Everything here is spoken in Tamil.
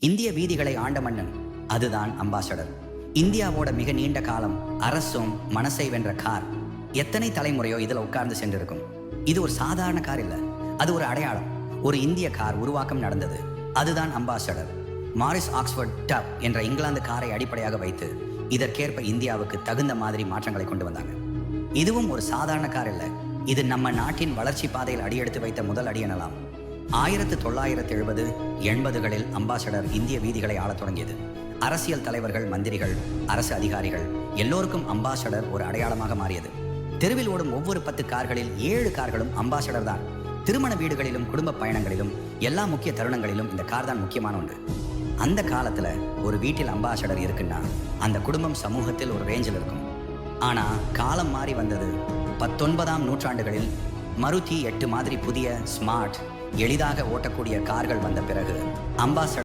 இந்திய வீதிகளை ஆண்ட மன்னன், அதுதான் அம்பாசடர். இந்தியாவோட மிக நீண்ட காலம் அரசும் மனசை வென்ற கார் எத்தனை தலைமுறையோ இதுல உட்கார்ந்து சென்றிருக்கும். இது ஒரு சாதாரண கார் இல்ல, அது ஒரு அடையாளம். ஒரு இந்திய கார் உருவாக்கம் நடந்தது, அதுதான் அம்பாசடர். மாரிஸ் ஆக்ஸ்போர்ட் டப் என்ற இங்கிலாந்து காரை அடிப்படையாக வைத்து இதற்கேற்ப இந்தியாவுக்கு தகுந்த மாதிரி மாற்றங்களை கொண்டு வந்தாங்க. இதுவும் ஒரு சாதாரண கார் இல்ல, இது நம்ம நாட்டின் வளர்ச்சி பாதையில் அடியெடுத்து வைத்த முதல் அடி எனலாம். 1970, 80களில் அம்பாசடர் இந்திய வீதிகளை ஆளத் தொடங்கியது. அரசியல் தலைவர்கள், மந்திரிகள், அரசு அதிகாரிகள் எல்லோருக்கும் அம்பாசடர் ஒரு அடையாளமாக மாறியது. தெருவில் ஓடும் ஒவ்வொரு 10 கார்களில் 7 கார்களும் அம்பாசடர் தான். திருமண வீடுகளிலும் குடும்ப பயணங்களிலும் எல்லா முக்கிய தருணங்களிலும் இந்த கார் தான் முக்கியமான ஒன்று. அந்த காலத்துல ஒரு வீட்டில் அம்பாசடர் இருக்குன்னா அந்த குடும்பம் சமூகத்தில் ஒரு ரேஞ்சில் இருக்கும். ஆனா காலம் மாறி வந்தது. 19ஆம் நூற்றாண்டுகளில் மருதி 8 மாதிரி புதிய ஸ்மார்ட், எளிதாக ஓட்டக்கூடிய கார்கள் வந்த பிறகு அம்பாசடர்